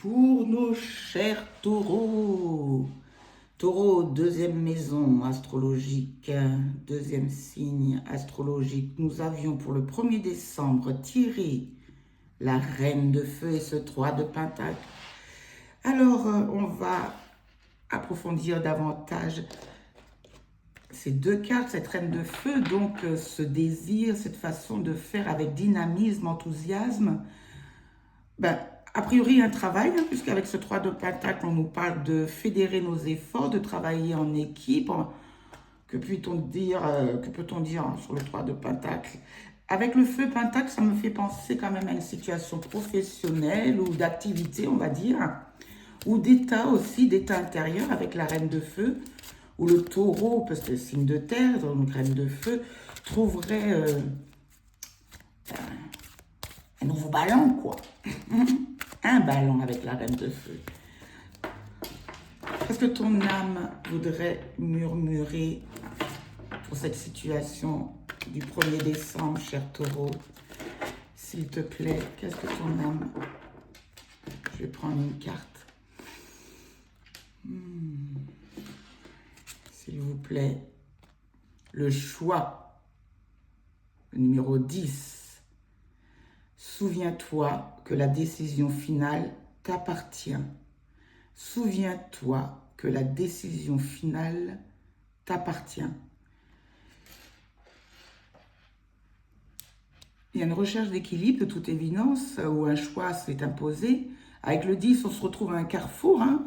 Pour nos chers taureaux, taureau, deuxième maison astrologique, deuxième signe astrologique, nous avions pour le 1er décembre tiré la reine de feu et ce 3 de pentacle. Alors, on va approfondir davantage ces deux cartes, cette reine de feu, donc ce désir, cette façon de faire avec dynamisme, enthousiasme. A priori, un travail, hein, puisqu'avec ce 3 de pentacle, on nous parle de fédérer nos efforts, de travailler en équipe. Que peut-on dire, sur le 3 de pentacle? Avec le feu pentacle, ça me fait penser quand même à une situation professionnelle ou d'activité, on va dire, ou d'état aussi, d'état intérieur avec la reine de feu, où le taureau, parce que c'est le signe de terre, donc reine de feu, trouverait un nouveau ballon, quoi. Un ballon avec la reine de feu. Qu'est-ce que ton âme voudrait murmurer pour cette situation du 1er décembre, cher taureau? S'il te plaît, qu'est-ce que ton âme... Je vais prendre une carte. S'il vous plaît, le choix, le numéro 10. Souviens-toi que la décision finale t'appartient. Souviens-toi que la décision finale t'appartient. Il y a une recherche d'équilibre, de toute évidence, où un choix s'est imposé. Avec le 10, on se retrouve à un carrefour. Hein.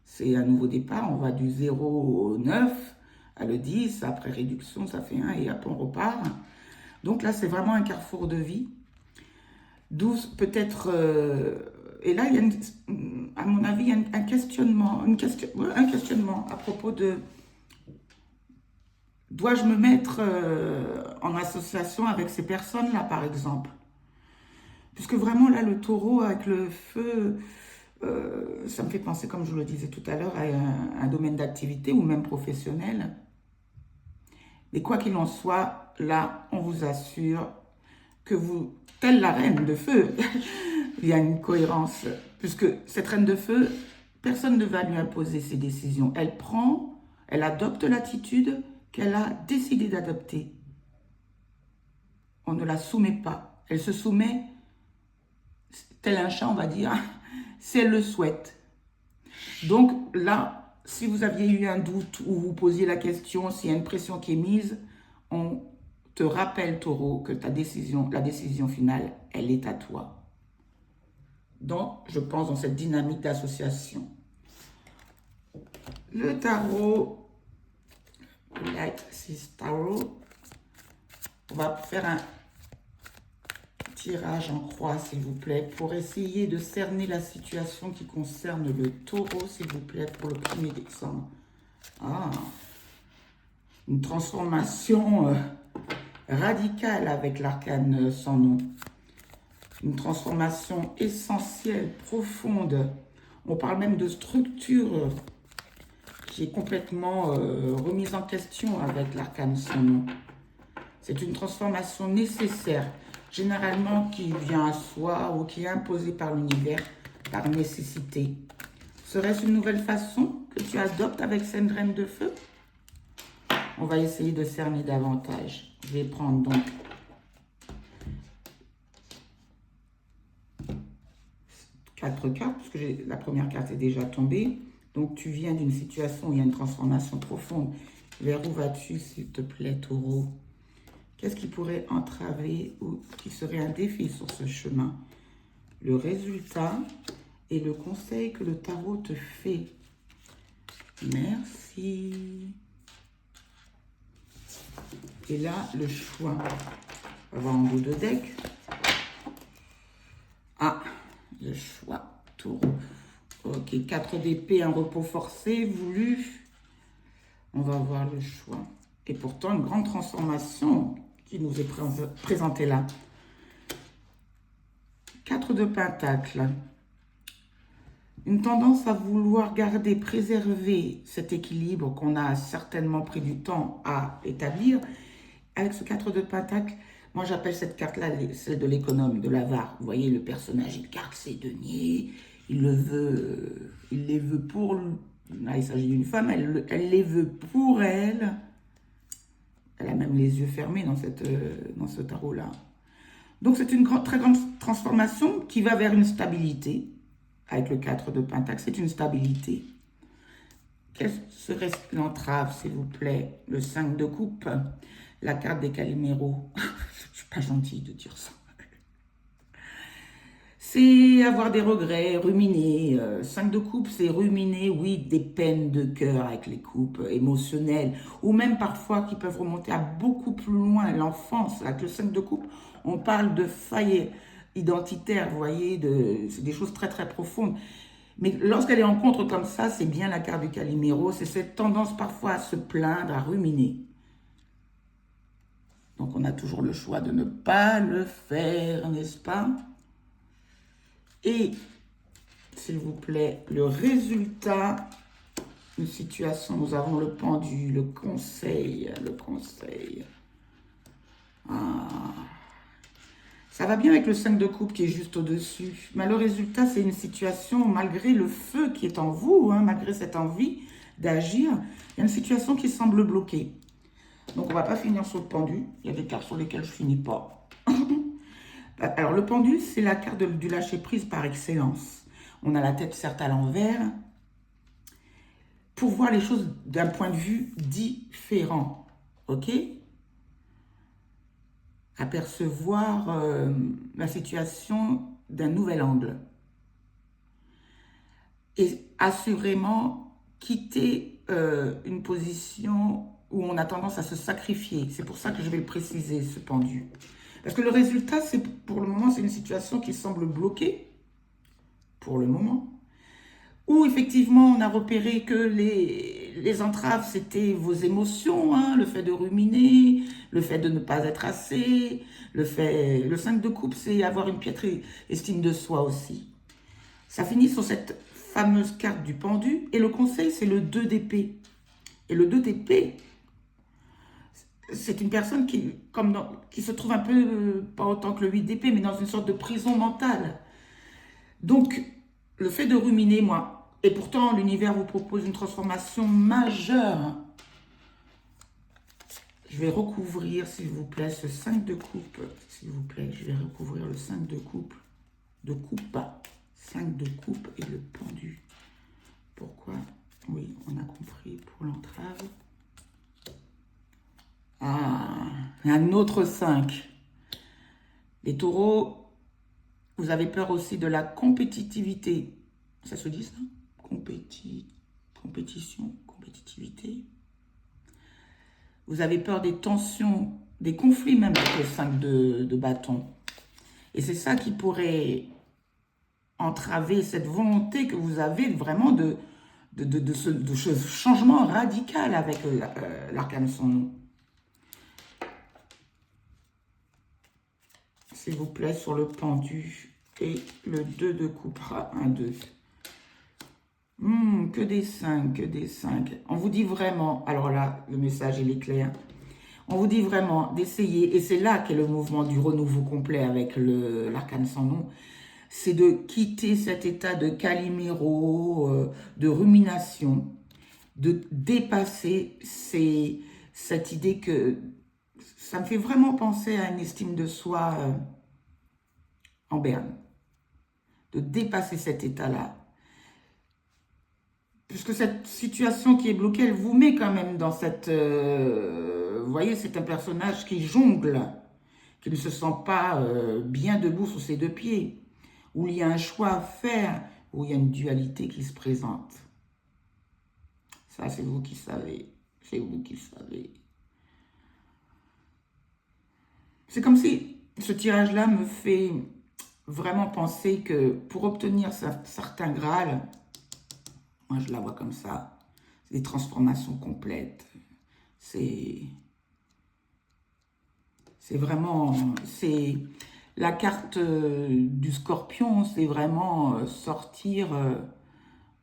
C'est un nouveau départ. On va du 0 au 9 à le 10. Après réduction, ça fait 1 et hop, on repart. Donc là, c'est vraiment un carrefour de vie. 12, peut-être... et là, il y a, à mon avis, il y a un questionnement, à propos de... Dois-je me mettre en association avec ces personnes-là, par exemple? Puisque vraiment, là, le taureau avec le feu, ça me fait penser, comme je vous le disais tout à l'heure, à un domaine d'activité ou même professionnel. Mais quoi qu'il en soit, là, on vous assure que vous, telle la reine de feu, il y a une cohérence. Puisque cette reine de feu, personne ne va lui imposer ses décisions. Elle adopte l'attitude qu'elle a décidé d'adopter. On ne la soumet pas. Elle se soumet, tel un chat, on va dire, si elle le souhaite. Donc là, si vous aviez eu un doute ou vous posiez la question, s'il y a une pression qui est mise, on te rappelle, taureau, que la décision finale, elle est à toi. Donc, je pense dans cette dynamique d'association. Le tarot, Light Six Tarot, on va faire un tirage en croix, s'il vous plaît, pour essayer de cerner la situation qui concerne le taureau, s'il vous plaît, pour le 1er décembre. Ah, une transformation radicale avec l'arcane sans nom. Une transformation essentielle, profonde. On parle même de structure qui est complètement remise en question avec l'arcane sans nom. C'est une transformation nécessaire, généralement qui vient à soi ou qui est imposée par l'univers, par nécessité. Serait-ce une nouvelle façon que tu adoptes avec cette reine de feu? On va essayer de cerner davantage. Je vais prendre donc 4 cartes, parce que la première carte est déjà tombée. Donc, tu viens d'une situation où il y a une transformation profonde. Vers où vas-tu, s'il te plaît, taureau? Qu'est-ce qui pourrait entraver ou qui serait un défi sur ce chemin? Le résultat et le conseil que le tarot te fait. Merci. Et là, le choix. On va voir en bout de deck. Ah, le choix, taureau. Ok, 4 d'épée, un repos forcé, voulu. On va voir le choix. Et pourtant, une grande transformation qui nous est présentée là. 4 de pentacle. Une tendance à vouloir garder, préserver cet équilibre qu'on a certainement pris du temps à établir. Avec ce 4 de pentacle, Moi, j'appelle cette carte-là celle de l'économe, de l'avare. Vous voyez, le personnage, il garde ses deniers, il les veut pour lui. Là, il s'agit d'une femme, elle les veut pour elle. Elle a même les yeux fermés dans ce tarot-là. Donc, c'est une très grande transformation qui va vers une stabilité. Avec le 4 de Pentacle, c'est une stabilité. Quelle serait l'entrave, s'il vous plaît? Le 5 de coupe, la carte des Caliméros. Je ne suis pas gentille de dire ça. C'est avoir des regrets, ruminer. 5 de coupe, c'est ruminer, oui, des peines de cœur avec les coupes émotionnelles, ou même parfois qui peuvent remonter à beaucoup plus loin, l'enfance. Avec le 5 de coupe, on parle de failles identitaires, vous voyez, c'est des choses très très profondes. Mais lorsqu'elle est en contre comme ça, c'est bien la carte du Calimero, c'est cette tendance parfois à se plaindre, à ruminer. Donc on a toujours le choix de ne pas le faire, n'est-ce pas? Et, s'il vous plaît, le résultat, une situation, nous avons le pendu, le conseil, le conseil. Ah. Ça va bien avec le 5 de coupe qui est juste au-dessus. Mais le résultat, c'est une situation, malgré le feu qui est en vous, hein, malgré cette envie d'agir, il y a une situation qui semble bloquée. Donc, on ne va pas finir sur le pendu. Il y a des cartes sur lesquelles je ne finis pas. Alors, le pendu, c'est la carte du lâcher-prise par excellence. On a la tête certes à l'envers, pour voir les choses d'un point de vue différent. OK? Apercevoir la situation d'un nouvel angle. Et assurément quitter une position où on a tendance à se sacrifier. C'est pour ça que je vais le préciser, ce pendu. Parce que le résultat, pour le moment, c'est une situation qui semble bloquée, pour le moment, où effectivement, on a repéré que les entraves, c'était vos émotions, hein, le fait de ruminer, le fait de ne pas être assez, le 5 de coupe, c'est avoir une piètre estime de soi aussi. Ça finit sur cette fameuse carte du pendu, et le conseil, c'est le 2 d'épée. Et le 2 d'épée, c'est une personne qui se trouve un peu, pas autant que le 8 d'épée, mais dans une sorte de prison mentale. Donc, le fait de ruminer, moi, et pourtant l'univers vous propose une transformation majeure. Je vais recouvrir, s'il vous plaît, ce 5 de coupe. S'il vous plaît, je vais recouvrir le 5 de coupe. 5 de coupe et le pendu. Pourquoi? Oui, on a compris pour l'entrave. Ah, un autre 5. Les taureaux, vous avez peur aussi de la compétitivité. Ça se dit ça? Compétition, compétitivité. Vous avez peur des tensions, des conflits même avec le 5 de bâton. Et c'est ça qui pourrait entraver cette volonté que vous avez vraiment de ce changement radical avec l'arcane son nom. S'il vous plaît, sur le pendu et le 2 de coupe. 1, 2. Que des 5, que des 5. On vous dit vraiment, alors là, le message, il est clair. On vous dit vraiment d'essayer, et c'est là qu'est le mouvement du renouveau complet avec l'arcane sans nom, c'est de quitter cet état de Calimero, de rumination, de dépasser cette idée que ça me fait vraiment penser à une estime de soi en berne, de dépasser cet état-là. Puisque cette situation qui est bloquée, elle vous met quand même dans cette... vous voyez, c'est un personnage qui jongle, qui ne se sent pas bien debout sur ses deux pieds, où il y a un choix à faire, où il y a une dualité qui se présente. Ça, c'est vous qui savez. C'est vous qui savez. C'est comme si ce tirage-là me fait vraiment penser que pour obtenir certains grâles, moi je la vois comme ça, c'est des transformations complètes. C'est vraiment, c'est la carte du scorpion, c'est vraiment sortir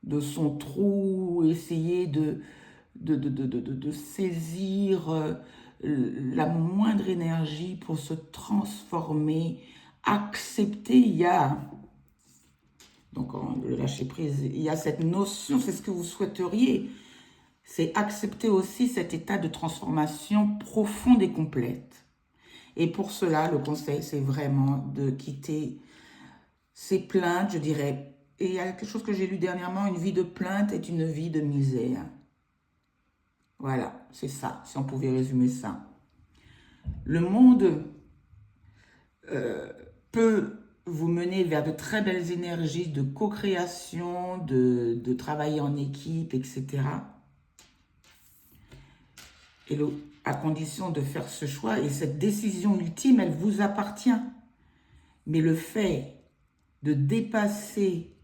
de son trou, essayer de saisir la moindre énergie pour se transformer, accepter. Il y a, donc le lâcher prise, il y a cette notion, c'est ce que vous souhaiteriez, c'est accepter aussi cet état de transformation profonde et complète. Et pour cela, le conseil, c'est vraiment de quitter ces plaintes, je dirais. Et il y a quelque chose que j'ai lu dernièrement, une vie de plainte est une vie de misère. Voilà, c'est ça, si on pouvait résumer ça. Le monde peut vous mener vers de très belles énergies de co-création, de travailler en équipe, etc. Et à condition de faire ce choix, et cette décision ultime, elle vous appartient. Mais le fait de dépasser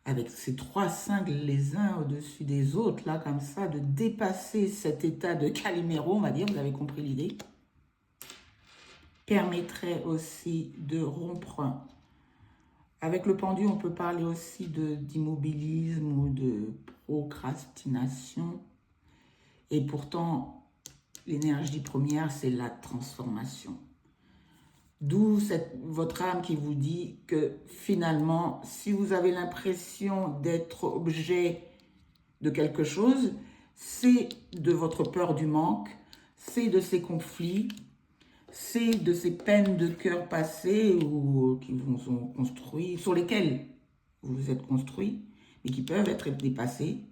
avec ces 3 cingles les uns au-dessus des autres, là, comme ça, de dépasser cet état de Calimero, on va dire, vous avez compris l'idée, permettrait aussi de rompre. Avec le pendu, on peut parler aussi d'immobilisme ou de procrastination. Et pourtant, l'énergie première, c'est la transformation. D'où votre âme qui vous dit que finalement, si vous avez l'impression d'être objet de quelque chose, c'est de votre peur du manque, c'est de ces conflits, c'est de ces peines de cœur passées ou qui vous ont construit, sur lesquelles vous vous êtes construit, mais qui peuvent être dépassées,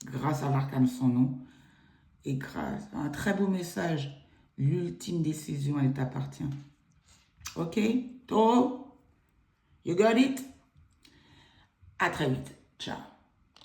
grâce à l'arcane son nom et grâce à un très beau message. L'ultime décision, elle t'appartient. Ok? Taureau? You got it? À très vite. Ciao.